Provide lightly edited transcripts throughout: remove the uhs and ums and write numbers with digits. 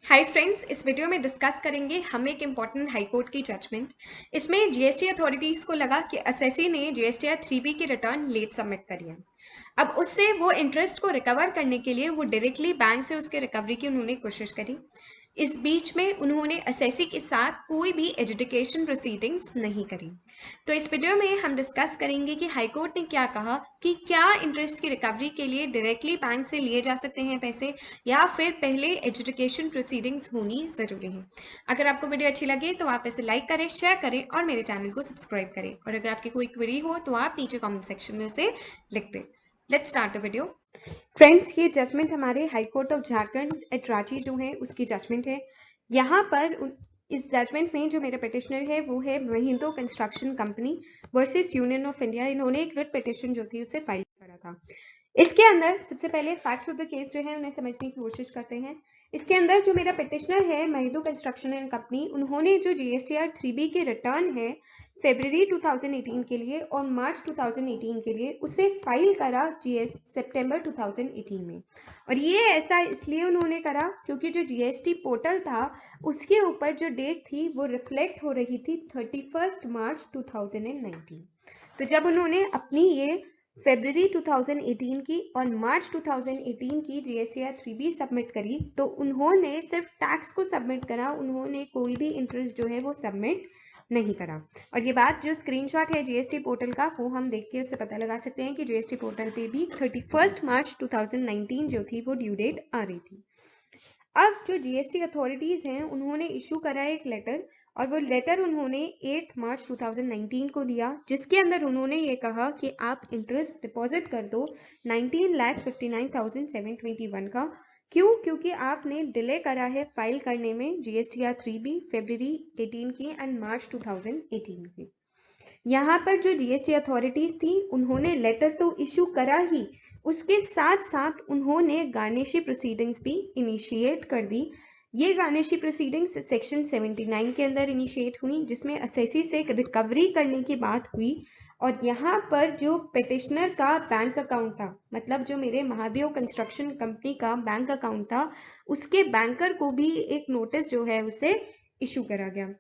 Hi friends, इस video में discuss करेंगे हम एक इम्पॉर्टेंट हाई कोर्ट की जजमेंट। इसमें जीएसटी अथॉरिटीज़ को लगा कि एसएससी ने जीएसटीआर 3B की रिटर्न लेट सबमिट करी है। अब उससे वो इंटरेस्ट को रिकवर करने के लिए वो डायरेक्टली बैंक से उसके रिकवरी की उन्होंने कोशिश करी। इस बीच में उन्होंने एसएससी के साथ कोई भी एजुडिकेशन प्रोसीडिंग्स नहीं करी। तो इस वीडियो में हम डिस्कस करेंगे कि हाई कोर्ट ने क्या कहा कि क्या इंटरेस्ट की रिकवरी के लिए डायरेक्टली बैंक से लिए जा सकते हैं पैसे, या फिर पहले एजुकेशन प्रोसीडिंग्स होनी ज़रूरी है। अगर आपको वीडियो अच्छी लगे तो आप इसे लाइक करें, शेयर करें और मेरे चैनल को सब्सक्राइब करें। और अगर आपकी कोई क्वेरी हो तो आप नीचे कमेंट सेक्शन में उसे लिख दें। Let's start the video. Friends, ये जजमेंट हमारे high court of Jharkhand at Ranchi जो है उसकी जजमेंट है। यहाँ पर इस जजमेंट में जो मेरा पिटिशनर है वो है Mahindra construction company versus union of India. इन्होंने एक रिट पिटिशन जो थी उसे फाइल करा था। इसके अंदर सबसे पहले फैक्ट्स ऑफ द केस जो है उन्हें समझने की कोशिश करते हैं। इसके अंदर जो मेरा पिटिशनर है महिंद्रा कंस्ट्रक्शन एंड कंपनी, उन्होंने जो जीएसटीआर 3B की रिटर्न है फरवरी 2018 के लिए और मार्च 2018 के लिए उसे फाइल करा सितंबर 2018 में। और ये ऐसा इसलिए उन्होंने करा क्योंकि जो जीएसटी पोर्टल था उसके ऊपर जो डेट थी वो रिफ्लेक्ट हो रही थी 31 मार्च 2019। तो जब उन्होंने अपनी ये फरवरी 2018 की और मार्च 2018 की जीएसटीआर 3B सबमिट करी तो उन्होंने सिर्फ टैक्स को सबमिट करा, उन्होंने कोई भी इंटरेस्ट जो है वो सबमिट नहीं करा। और ये बात जो स्क्रीनशॉट है जीएसटी पोर्टल का वो हम देख के उससे पता लगा सकते हैं कि जीएसटी पोर्टल पे भी 31 मार्च 2019 जो थी वो ड्यू डेट आ रही थी। अब जो जीएसटी अथॉरिटीज हैं उन्होंने इशू करा एक लेटर, और वो लेटर उन्होंने 8 मार्च 2019 को दिया, जिसके अंदर उन्होंने ये कहा कि आप इंटरेस्ट डिपॉजिट कर दो 19,59,721 का। क्यों? क्योंकि आपने डिले करा है फाइल करने में जीएसटीआर 3B फरवरी 18 की एंड मार्च 2018 की। यहाँ पर जो जीएसटी अथॉरिटीज थी उन्होंने लेटर तो इशू करा ही, उसके साथ साथ उन्होंने गार्निशी प्रोसीडिंग्स भी इनिशिएट कर दी। ये गार्निशी प्रोसीडिंग्स सेक्शन 79 के अंदर इनिशिएट हुई, जिसमें एसएससी से रिकवरी करने की बात हुई। और यहाँ पर जो पिटिशनर का बैंक अकाउंट था, मतलब जो मेरे महादेव कंस्ट्रक्शन कंपनी का बैंक अकाउंट था, उसके बैंकर को भी एक नोटिस जो है उसे इशू करा गया।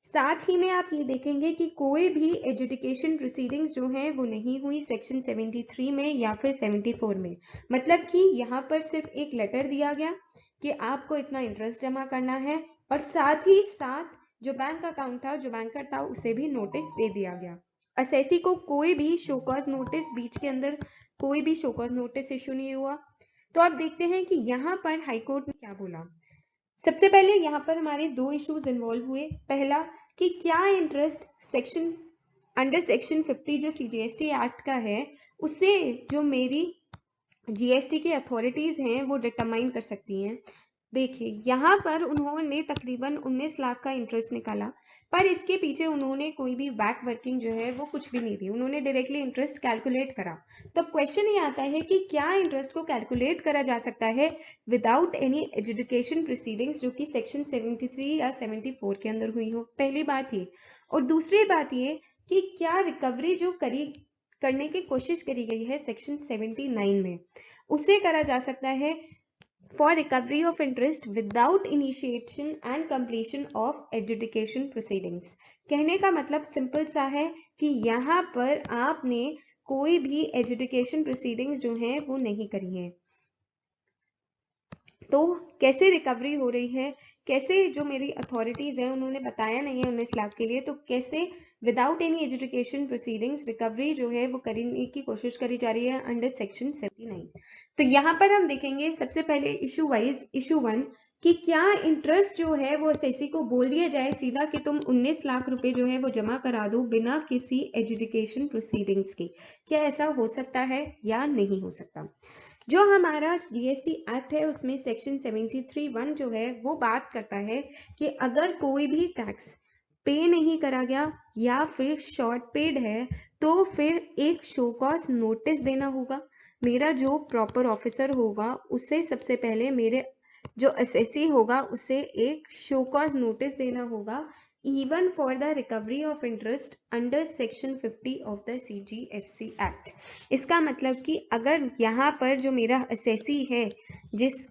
साथ ही में आप ये देखेंगे कि कोई भी एजुकेशन प्रोसीडिंग्स जो है वो नहीं हुई सेक्शन 73 में या फिर 74 में। मतलब कि यहाँ पर सिर्फ एक लेटर दिया गया कि आपको इतना इंटरेस्ट जमा करना है, और साथ ही साथ जो बैंक अकाउंट था, जो बैंकर था, उसे भी नोटिस दे दिया गया। एसएससी को कोई भी शोकॉज नोटिस बीच के अंदर कोई भी शोकॉज नोटिस इशू नहीं हुआ। तो आप देखते हैं कि यहाँ पर हाईकोर्ट ने क्या बोला। सबसे पहले यहाँ पर हमारे दो इश्यूज इन्वॉल्व हुए। पहला कि क्या इंटरेस्ट सेक्शन अंडर सेक्शन 50 जो सीजीएसटी एक्ट का है उससे जो मेरी जीएसटी की अथॉरिटीज हैं वो डिटरमाइन कर सकती हैं। देखिए यहाँ पर उन्होंने तकरीबन 19 लाख का इंटरेस्ट निकाला, पर इसके पीछे उन्होंने कोई भी बैक वर्किंग जो है वो कुछ भी नहीं दी, उन्होंने डायरेक्टली इंटरेस्ट कैलकुलेट करा। तो क्वेश्चन ये आता है कि क्या इंटरेस्ट को कैलकुलेट करा जा सकता है विदाउट एनी एजुकेशन प्रोसीडिंग्स, जो कि सेक्शन 73 या 74 के अंदर हुई हो। पहली बात ये। और दूसरी बात ये कि क्या रिकवरी जो करने की कोशिश करी गई है सेक्शन 79 में, उसे करा जा सकता है for recovery of interest without initiation and completion of adjudication proceedings। कहने का मतलब सिंपल सा है कि यहाँ पर आपने कोई भी एजुकेशन प्रोसीडिंग्स जो हैं वो नहीं करी हैं। तो कैसे रिकवरी हो रही है, कैसे जो मेरी अथॉरिटीज हैं उन्होंने बताया नहीं है 19 लाख के लिए, तो कैसे without any education proceedings recovery जो है वो करने की कोशिश करी जा रही है अंडर सेक्शन 79। तो यहाँ पर हम देखेंगे सबसे पहले इशू वाइज इशू 1 कि क्या इंटरेस्ट जो है वो एसएससी को बोल दिया जाए सीधा कि तुम 19 लाख रुपए जो है वो जमा करा दो बिना किसी एजुकेशन प्रोसीडिंग्स के। क्या ऐसा हो सकता है या नहीं हो सकता? जो हमारा जीएसटी एक्ट है उसमें सेक्शन 73(1) जो है वो बात करता है कि अगर कोई भी टैक्स पे नहीं करा गया या फिर शॉर्ट पेड है तो फिर एक शो कॉज नोटिस देना होगा। मेरा जो प्रॉपर ऑफिसर होगा उसे सबसे पहले मेरे जो एसएससी होगा उसे एक शो कॉज नोटिस देना होगा, even for the recovery of interest under section 50 of the CGST Act। इसका मतलब कि अगर यहाँ पर जो मेरा एसएससी है जिस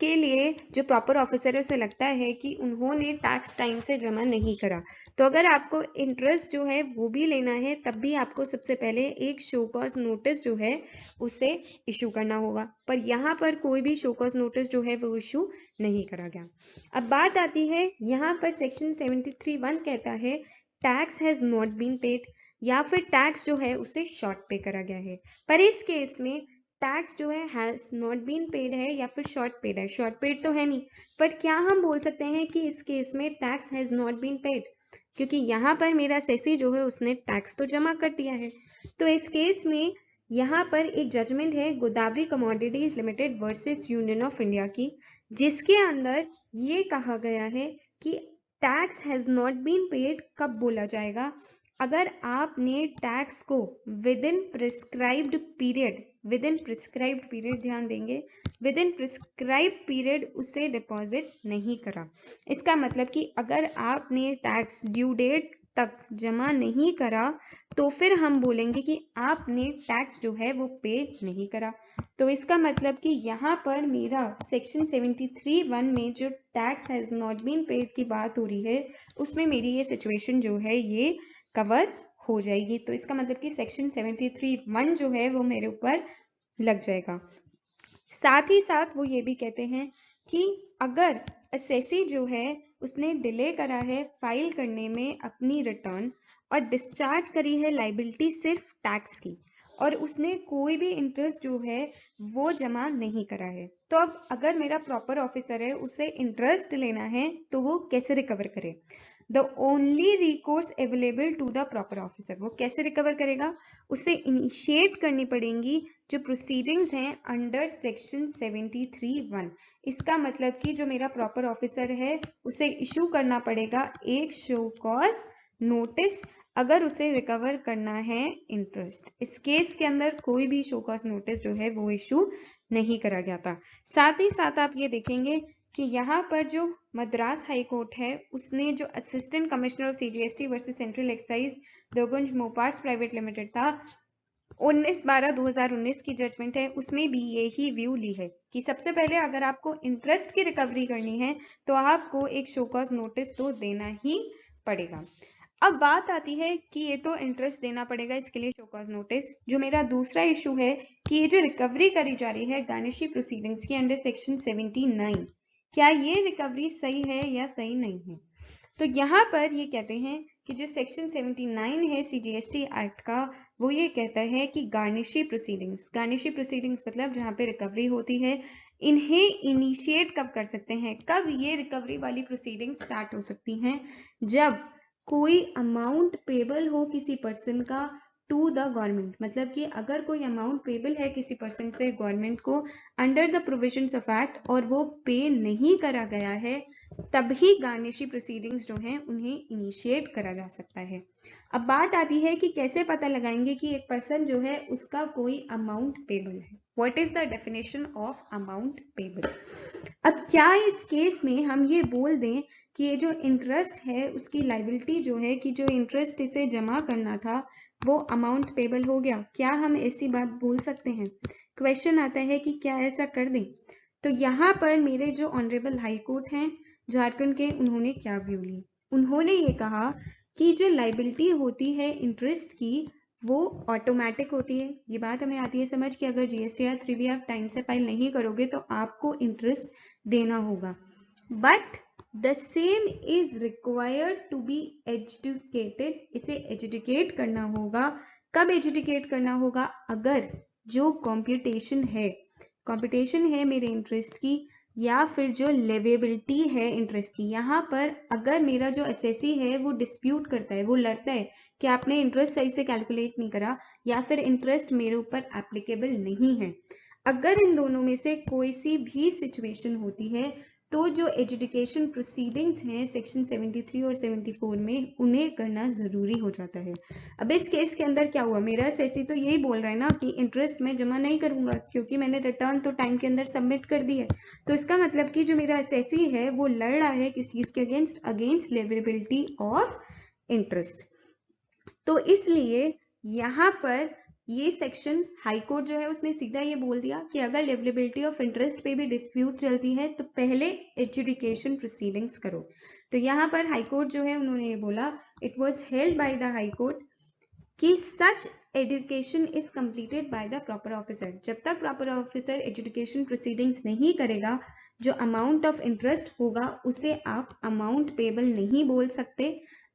के लिए जो प्रॉपर ऑफिसर है उसे लगता है कि उन्होंने टैक्स टाइम से जमा नहीं करा, तो अगर आपको इंटरेस्ट जो है वो भी लेना है तब भी आपको सबसे पहले एक शो कॉज नोटिस जो है उसे इशू करना होगा, पर यहाँ पर कोई भी शो कॉज नोटिस जो है वो इशू नहीं करा गया। अब बात आती है यहाँ पर सेक्शन 73(1) कहता है tax has not been paid, या फिर टैक्स जो है उसे शॉर्ट पे करा गया है। पर इस केस में टैक्स जो है हैज नॉट बीन पेड है या फिर शॉर्ट पेड है, शॉर्ट पेड तो है नहीं, पर क्या हम बोल सकते हैं कि इस केस में tax has not been paid, क्योंकि यहाँ पर मेरा सेसी जो है उसने टैक्स तो जमा कर दिया है। तो इस केस में यहाँ पर एक जजमेंट है Godavari commodities limited versus union of India की, जिसके अंदर ये कहा गया है कि tax has not been paid कब बोला जाएगा, अगर आपने टैक्स को विद इन प्रिस्क्राइब्ड पीरियड ध्यान देंगे, विद इन प्रिस्क्राइब्ड पीरियड उसे डिपॉजिट नहीं करा। इसका मतलब कि अगर आपने टैक्स ड्यू डेट तक जमा नहीं करा तो फिर हम बोलेंगे कि आपने टैक्स जो है वो पे नहीं करा। तो इसका मतलब कि यहाँ पर मेरा सेक्शन 73(1) में जो tax has not been paid की बात हो रही है उसमें मेरी ये सिचुएशन जो है ये कवर हो जाएगी। तो इसका मतलब कि सेक्शन 73(1) जो है वो मेरे ऊपर लग जाएगा। साथ ही साथ वो ये भी कहते हैं कि अगर असेसी जो है उसने डिले करा है फाइल करने में अपनी रिटर्न और डिस्चार्ज करी है लाइबिलिटी सिर्फ टैक्स की, और उसने कोई भी इंटरेस्ट जो है वो जमा नहीं करा है, तो अब अगर मेरा प्रॉपर ऑफिसर है उसे इंटरेस्ट लेना है तो वो कैसे रिकवर करे? The only recourse available to the proper officer, वो कैसे रिकवर करेगा? उसे इनिशिएट करनी पड़ेंगी जो प्रोसीडिंग्स हैं अंडर सेक्शन 73(1). इसका मतलब कि जो मेरा प्रॉपर ऑफिसर है उसे इशू करना पड़ेगा एक शो कॉज नोटिस अगर उसे रिकवर करना है इंटरेस्ट। इस केस के अंदर कोई भी शो कॉज नोटिस जो है वो इशू नहीं करा गया था। साथ ही साथ आप ये देखेंगे कि यहाँ पर जो मद्रास हाई कोर्ट है उसने जो assistant commissioner of CGST versus central excise दोगुंज मोपार्ट्स प्राइवेट लिमिटेड था 19/12/2019 की जजमेंट है, उसमें भी यही व्यू ली है कि सबसे पहले अगर आपको इंटरेस्ट की रिकवरी करनी है तो आपको एक शो कॉज नोटिस तो देना ही पड़ेगा। अब बात आती है कि ये तो इंटरेस्ट देना पड़ेगा, इसके लिए शो कॉज नोटिस। जो मेरा दूसरा इशू है कि ये जो रिकवरी करी जा रही है गार्निशी प्रोसीडिंग्स की अंडर सेक्शन 79, क्या ये रिकवरी सही है या सही नहीं है? तो यहाँ पर ये कहते हैं कि जो सेक्शन 79 है सीजीएसटी एक्ट का वो ये कहता है कि गार्निशी प्रोसीडिंग्स मतलब जहाँ पे रिकवरी होती है, इन्हें इनिशिएट कब कर सकते हैं, कब ये रिकवरी वाली प्रोसीडिंग स्टार्ट हो सकती हैं? जब कोई अमाउंट पेबल हो किसी पर्सन का टू द गवर्नमेंट, मतलब कि अगर कोई अमाउंट पेबल है किसी पर्सन से गवर्नमेंट को under the provisions of act और वो पे नहीं करा गया है, तभी गार्निशी प्रोसीडिंग्स जो हैं उन्हें इनिशिएट करा जा सकता है। अब बात आती है कि कैसे पता लगाएंगे कि एक पर्सन जो है उसका कोई अमाउंट पेबल है। What is the definition of amount payable? अब क्या इस केस में हम ये बोल दें कि ये जो इंटरेस्ट है उसकी लाइबिलिटी जो है कि जो इंटरेस्ट इसे जमा करना था वो अमाउंट पेबल हो गया? क्या हम ऐसी बात बोल सकते हैं? क्वेश्चन आता है कि क्या ऐसा कर दें? तो यहाँ पर मेरे जो ऑनरेबल हाई कोर्ट हैं झारखंड के, उन्होंने क्या व्यू ली? उन्होंने ये कहा कि जो लाइबिलिटी होती है इंटरेस्ट की वो ऑटोमेटिक होती है। ये बात हमें आती है समझ कि अगर जीएसटीआर 3B आप टाइम से फाइल नहीं करोगे तो आपको इंटरेस्ट देना होगा, but the same is required to be educated, इसे एजुकेट करना होगा। कब एजुकेट करना होगा? अगर जो कंप्यूटेशन है मेरे इंटरेस्ट की या फिर जो लेवेबिलिटी है इंटरेस्ट की, यहाँ पर अगर मेरा जो एसएससी है वो डिस्प्यूट करता है, वो लड़ता है कि आपने इंटरेस्ट सही से कैलकुलेट नहीं करा या फिर इंटरेस्ट मेरे ऊपर एप्लीकेबल नहीं है, अगर इन दोनों में से कोई सी भी सिचुएशन होती है तो जो एजुकेशन प्रोसीडिंग्स हैं सेक्शन 73 और 74 में उन्हें करना जरूरी हो जाता है। अब इस केस के अंदर क्या हुआ, मेरा एसएससी तो यही बोल रहा है ना कि इंटरेस्ट मैं जमा नहीं करूंगा क्योंकि मैंने रिटर्न तो टाइम के अंदर सबमिट कर दी है। तो इसका मतलब कि जो मेरा एसएससी है वो लड़ रहा है किस चीज के अगेंस्ट लेवेबिलिटी ऑफ इंटरेस्ट। तो इसलिए यहाँ पर ये सेक्शन हाई कोर्ट जो है उसने सीधा ये बोल दिया कि अगर लिवेबिलिटी ऑफ इंटरेस्ट पे भी डिस्प्यूट चलती है तो पहले एजुडिकेशन प्रोसीडिंग्स करो। तो यहाँ पर हाई कोर्ट जो है उन्होंने ये बोला, it was held by the high court कि such education is completed by the proper officer. जब तक प्रॉपर ऑफिसर एजुकेशन प्रोसीडिंग्स नहीं करेगा, जो अमाउंट ऑफ इंटरेस्ट होगा उसे आप अमाउंट पेबल नहीं बोल सकते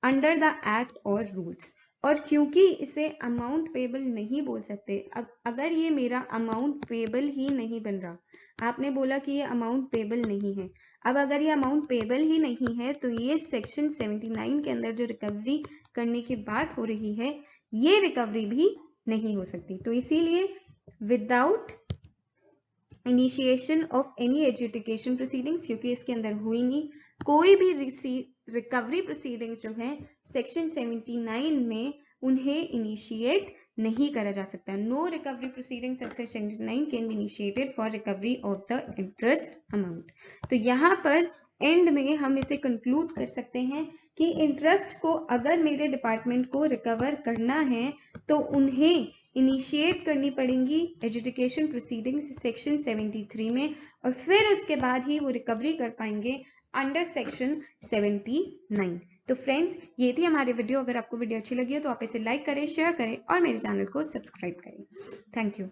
अंडर द एक्ट और रूल्स। और क्योंकि इसे अमाउंट पेबल नहीं बोल सकते, अब अगर ये मेरा अमाउंट पेबल ही नहीं बन रहा, आपने बोला कि ये अमाउंट पेबल नहीं है, अब अगर ये अमाउंट पेबल ही नहीं है तो ये सेक्शन 79 के अंदर जो रिकवरी करने की बात हो रही है ये रिकवरी भी नहीं हो सकती। तो इसीलिए without initiation of any adjudication proceedings, क्योंकि इसके अंदर हुई नहीं कोई भी रिकवरी प्रोसीडिंग्स जो है सेक्शन 79 में उन्हें इनिशिएट नहीं करा जा सकता। No recovery proceedings at section 79 can be initiated for recovery of the interest amount. तो यहाँ पर एंड में हम इसे कंक्लूड कर सकते हैं कि इंटरेस्ट को अगर मेरे डिपार्टमेंट को रिकवर करना है तो उन्हें इनिशिएट करनी पड़ेंगी एजुडिकेशन प्रोसीडिंग्स सेक्शन 73 में, और फिर उसके बाद ही वो रिकवरी कर पाएंगे अंडर सेक्शन 79। तो फ्रेंड्स, ये थी हमारी वीडियो। अगर आपको वीडियो अच्छी लगी हो तो आप इसे लाइक करें, शेयर करें और मेरे चैनल को सब्सक्राइब करें। Thank you.